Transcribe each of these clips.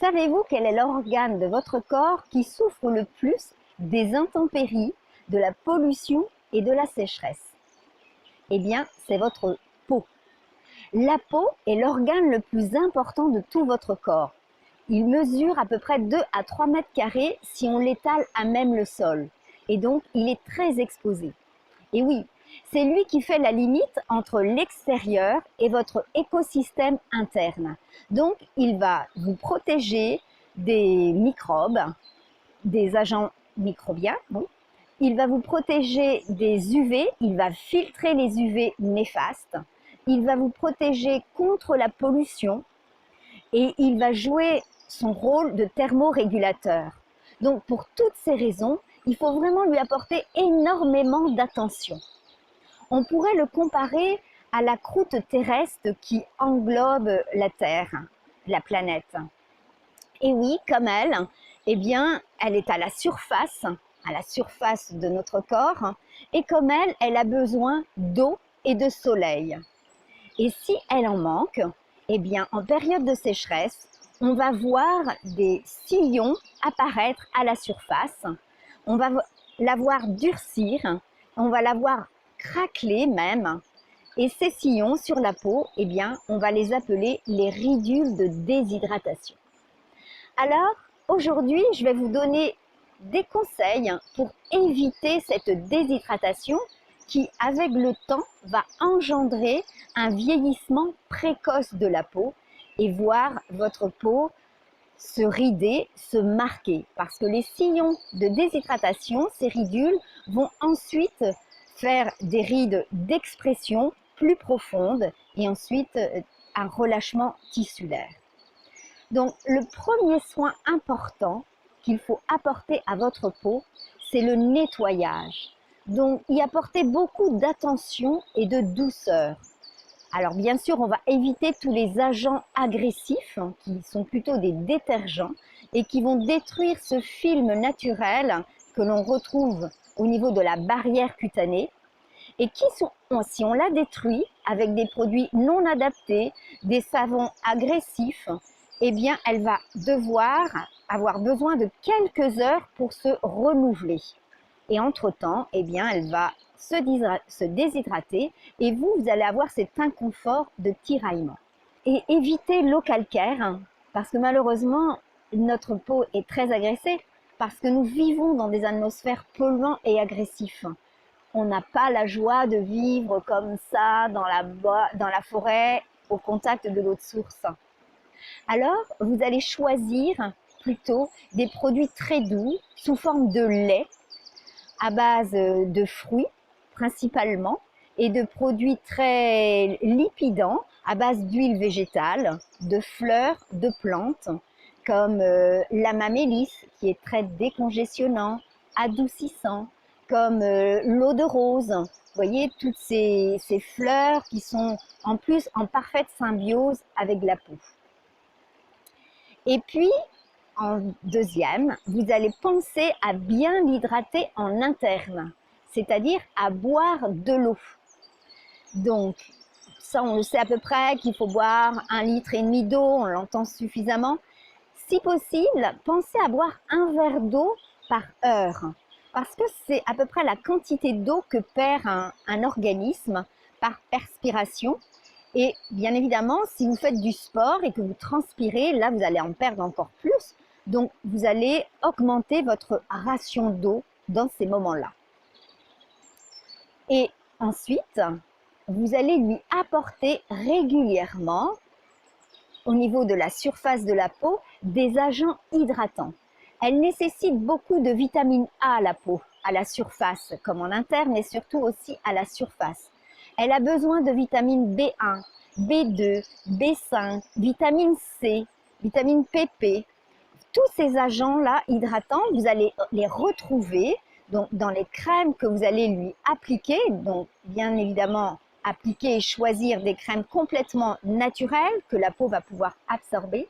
Savez-vous quel est l'organe de votre corps qui souffre le plus des intempéries, de la pollution et de la sécheresse? Eh bien, c'est votre peau. La peau est l'organe le plus important de tout votre corps. Il mesure à peu près 2 à 3 mètres carrés si on l'étale à même le sol. Et donc, il est très exposé. Et oui, c'est lui qui fait la limite entre l'extérieur et votre écosystème interne. Donc, il va vous protéger des microbes, des agents microbiens, oui. Il va vous protéger des UV, il va filtrer les UV néfastes, il va vous protéger contre la pollution et il va jouer son rôle de thermorégulateur. Donc, pour toutes ces raisons, il faut vraiment lui apporter énormément d'attention. On pourrait le comparer à la croûte terrestre qui englobe la Terre, la planète. Et oui, comme elle, eh bien, elle est à la surface de notre corps, et comme elle a besoin d'eau et de soleil. Et si elle en manque, eh bien, en période de sécheresse, on va voir des sillons apparaître à la surface, on va la voir durcir, on va la voir craqueler même, et ces sillons sur la peau, eh bien, on va les appeler les ridules de déshydratation. Alors, aujourd'hui, je vais vous donner des conseils pour éviter cette déshydratation qui, avec le temps, va engendrer un vieillissement précoce de la peau et voir votre peau se rider, se marquer. Parce que les sillons de déshydratation, ces ridules, vont ensuite faire des rides d'expression plus profondes et ensuite un relâchement tissulaire. Donc, le premier soin important qu'il faut apporter à votre peau, c'est le nettoyage. Donc, y apporter beaucoup d'attention et de douceur. Alors, bien sûr, on va éviter tous les agents agressifs, qui sont plutôt des détergents, et qui vont détruire ce film naturel que l'on retrouve au niveau de la barrière cutanée, et qui sont, si on la détruit avec des produits non adaptés, des savons agressifs, eh bien, elle va avoir besoin de quelques heures pour se renouveler. Et entre-temps, eh bien, elle va se déshydrater et vous allez avoir cet inconfort de tiraillement. Et évitez l'eau calcaire, parce que malheureusement, notre peau est très agressée, parce que nous vivons dans des atmosphères polluantes et agressifs. On n'a pas la joie de vivre comme ça dans la forêt, au contact de l'eau de source. Alors, vous allez choisir plutôt des produits très doux sous forme de lait à base de fruits principalement et de produits très lipidants à base d'huile végétale, de fleurs, de plantes comme l'amamélis qui est très décongestionnant, adoucissant, comme l'eau de rose. Vous voyez, toutes ces fleurs qui sont en plus en parfaite symbiose avec la peau. Et puis, en deuxième, vous allez penser à bien l'hydrater en interne, c'est-à-dire à boire de l'eau. Donc, ça on le sait à peu près qu'il faut boire 1,5 litre d'eau, on l'entend suffisamment. Si possible, pensez à boire 1 verre d'eau par heure, parce que c'est à peu près la quantité d'eau que perd un organisme par perspiration. Et bien évidemment, si vous faites du sport et que vous transpirez, là, vous allez en perdre encore plus. Donc, vous allez augmenter votre ration d'eau dans ces moments-là. Et ensuite, vous allez lui apporter régulièrement, au niveau de la surface de la peau, des agents hydratants. Elle nécessite beaucoup de vitamine A à la peau, à la surface, comme en interne, mais surtout aussi à la surface. Elle a besoin de vitamine B1, B2, B5, vitamine C, vitamine PP. Tous ces agents-là hydratants, vous allez les retrouver donc, dans les crèmes que vous allez lui appliquer. Donc, bien évidemment, appliquer et choisir des crèmes complètement naturelles que la peau va pouvoir absorber.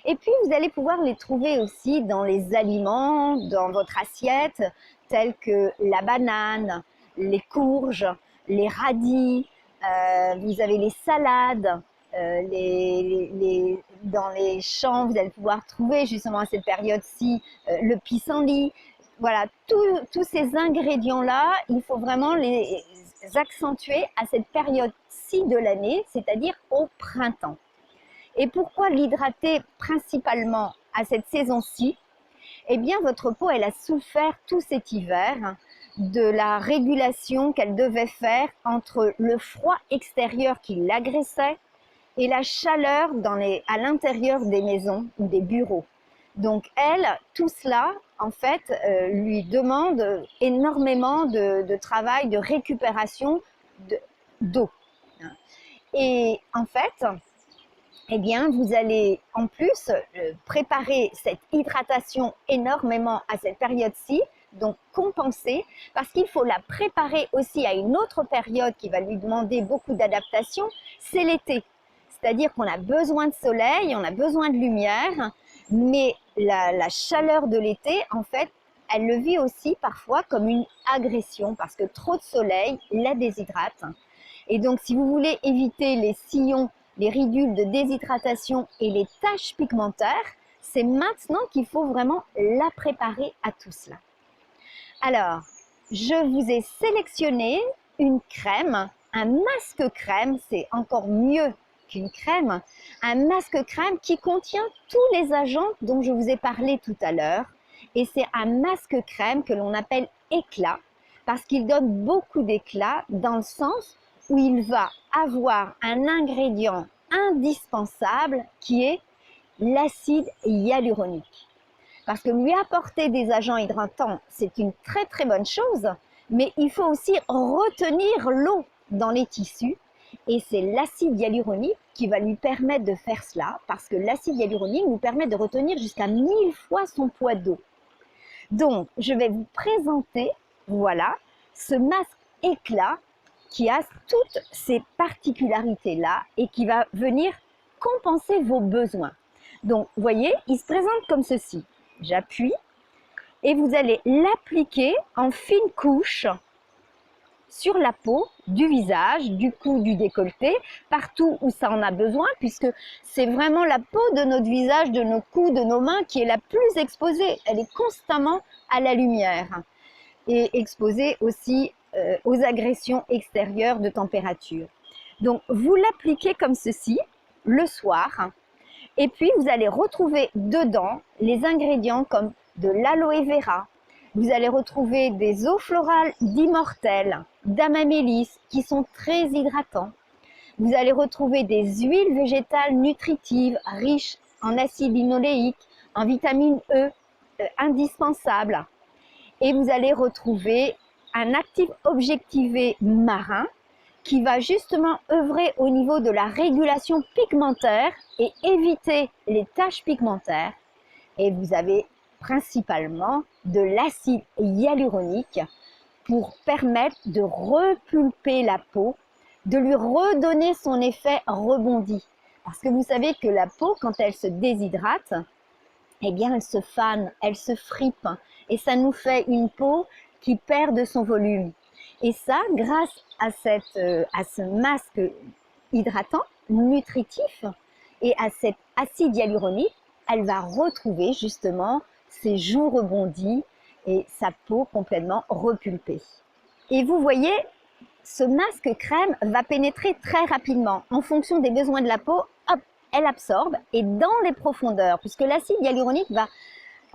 Et puis, vous allez pouvoir les trouver aussi dans les aliments, dans votre assiette, tels que la banane, les courges, les radis, vous avez les salades, Dans les champs, vous allez pouvoir trouver justement à cette période-ci le pissenlit. Voilà, tous ces ingrédients-là, il faut vraiment les accentuer à cette période-ci de l'année, c'est-à-dire au printemps. Et pourquoi l'hydrater principalement à cette saison-ci? Eh bien, votre peau, elle a souffert tout cet hiver de la régulation qu'elle devait faire entre le froid extérieur qui l'agressait et la chaleur à l'intérieur des maisons ou des bureaux. Donc elle, tout cela, en fait, lui demande énormément de travail, de récupération d'eau. Et en fait, eh bien, vous allez en plus préparer cette hydratation énormément à cette période-ci, donc compenser, parce qu'il faut la préparer aussi à une autre période qui va lui demander beaucoup d'adaptation, c'est l'été. C'est-à-dire qu'on a besoin de soleil, on a besoin de lumière, mais la chaleur de l'été, en fait, elle le vit aussi parfois comme une agression, parce que trop de soleil la déshydrate. Et donc, si vous voulez éviter les sillons, les ridules de déshydratation et les taches pigmentaires, c'est maintenant qu'il faut vraiment la préparer à tout cela. Alors, je vous ai sélectionné une crème, un masque crème, c'est encore mieux qu'une crème, un masque crème qui contient tous les agents dont je vous ai parlé tout à l'heure. Et c'est un masque crème que l'on appelle éclat, parce qu'il donne beaucoup d'éclat dans le sens où il va avoir un ingrédient indispensable qui est l'acide hyaluronique. Parce que lui apporter des agents hydratants, c'est une très très bonne chose, mais il faut aussi retenir l'eau dans les tissus. Et c'est l'acide hyaluronique qui va lui permettre de faire cela, parce que l'acide hyaluronique nous permet de retenir jusqu'à 1000 fois son poids d'eau. Donc, je vais vous présenter, voilà, ce masque éclat qui a toutes ces particularités-là et qui va venir compenser vos besoins. Donc, vous voyez, il se présente comme ceci. J'appuie et vous allez l'appliquer en fine couche sur la peau du visage, du cou, du décolleté, partout où ça en a besoin, puisque c'est vraiment la peau de notre visage, de nos coups, de nos mains qui est la plus exposée. Elle est constamment à la lumière et exposée aussi aux agressions extérieures de température. Donc, vous l'appliquez comme ceci le soir et puis vous allez retrouver dedans les ingrédients comme de l'aloe vera. Vous allez retrouver des eaux florales d'immortelle, d'amamélis qui sont très hydratants. Vous allez retrouver des huiles végétales nutritives riches en acide linoléique, en vitamine E, indispensable. Et vous allez retrouver un actif objectivé marin qui va justement œuvrer au niveau de la régulation pigmentaire et éviter les taches pigmentaires. Et vous avez principalement de l'acide hyaluronique pour permettre de repulper la peau, de lui redonner son effet rebondi. Parce que vous savez que la peau, quand elle se déshydrate, eh bien elle se fane, elle se fripe et ça nous fait une peau qui perd de son volume. Et ça, grâce à ce masque hydratant, nutritif et à cet acide hyaluronique, elle va retrouver justement ses joues rebondies et sa peau complètement repulpée. Et vous voyez, ce masque crème va pénétrer très rapidement. En fonction des besoins de la peau, hop, elle absorbe et dans les profondeurs, puisque l'acide hyaluronique va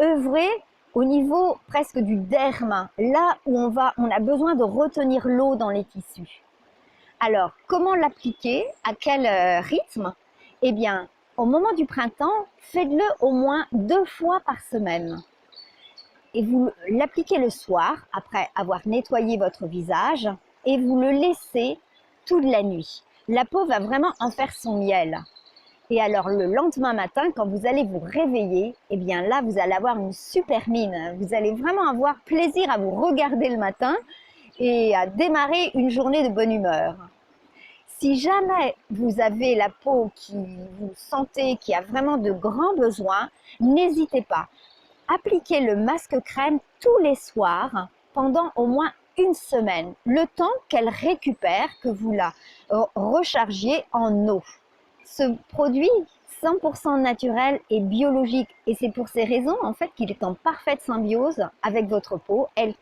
œuvrer au niveau presque du derme, là où on a besoin de retenir l'eau dans les tissus. Alors, comment l'appliquer? À quel rythme? Eh bien, au moment du printemps, faites-le au moins 2 fois par semaine. Et vous l'appliquez le soir, après avoir nettoyé votre visage, et vous le laissez toute la nuit. La peau va vraiment en faire son miel. Et alors, le lendemain matin, quand vous allez vous réveiller, eh bien là, vous allez avoir une super mine. Vous allez vraiment avoir plaisir à vous regarder le matin et à démarrer une journée de bonne humeur. Si jamais vous avez la peau qui vous sentez qui a vraiment de grands besoins, n'hésitez pas. Appliquez le masque crème tous les soirs pendant au moins une semaine, le temps qu'elle récupère, que vous la rechargiez en eau. Ce produit 100% naturel et biologique, et c'est pour ces raisons en fait qu'il est en parfaite symbiose avec votre peau, elle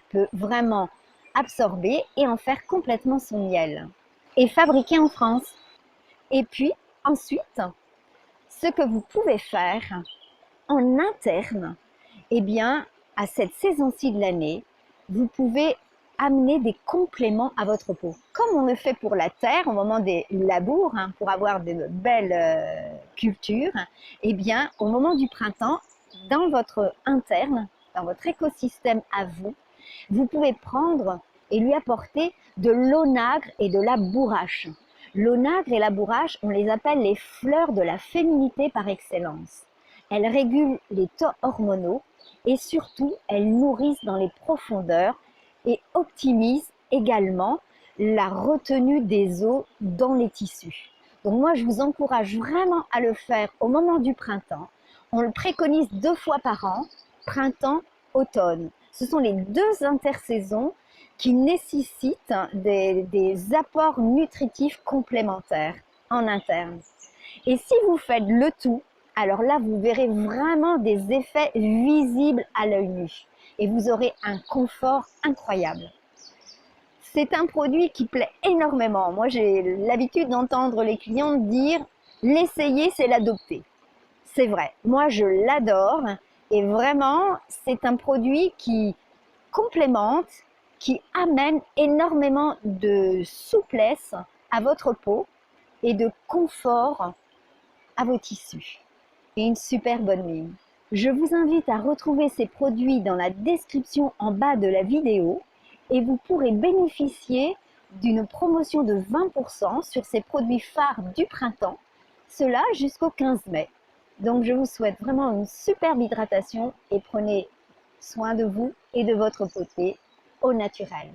peut vraiment absorber et en faire complètement son miel. Et fabriqué en France. Et puis ensuite, ce que vous pouvez faire en interne, eh bien, à cette saison-ci de l'année, vous pouvez amener des compléments à votre peau. Comme on le fait pour la terre au moment des labours, pour avoir de belles cultures, eh bien, au moment du printemps, dans votre interne, dans votre écosystème à vous, vous pouvez prendre et lui apporter de l'onagre et de la bourrache. L'onagre et la bourrache, on les appelle les fleurs de la féminité par excellence. Elles régulent les taux hormonaux et surtout, elles nourrissent dans les profondeurs et optimisent également la retenue des eaux dans les tissus. Donc moi, je vous encourage vraiment à le faire au moment du printemps. On le préconise 2 fois par an, printemps, automne. Ce sont les 2 intersaisons qui nécessitent des apports nutritifs complémentaires en interne. Et si vous faites le tout, alors là, vous verrez vraiment des effets visibles à l'œil nu et vous aurez un confort incroyable. C'est un produit qui plaît énormément. Moi, j'ai l'habitude d'entendre les clients dire « l'essayer, c'est l'adopter ». C'est vrai, moi je l'adore et vraiment, c'est un produit qui complémente, qui amène énormément de souplesse à votre peau et de confort à vos tissus. Et une super bonne mine. Je vous invite à retrouver ces produits dans la description en bas de la vidéo et vous pourrez bénéficier d'une promotion de 20% sur ces produits phares du printemps, cela jusqu'au 15 mai. Donc je vous souhaite vraiment une superbe hydratation et prenez soin de vous et de votre beauté au naturel.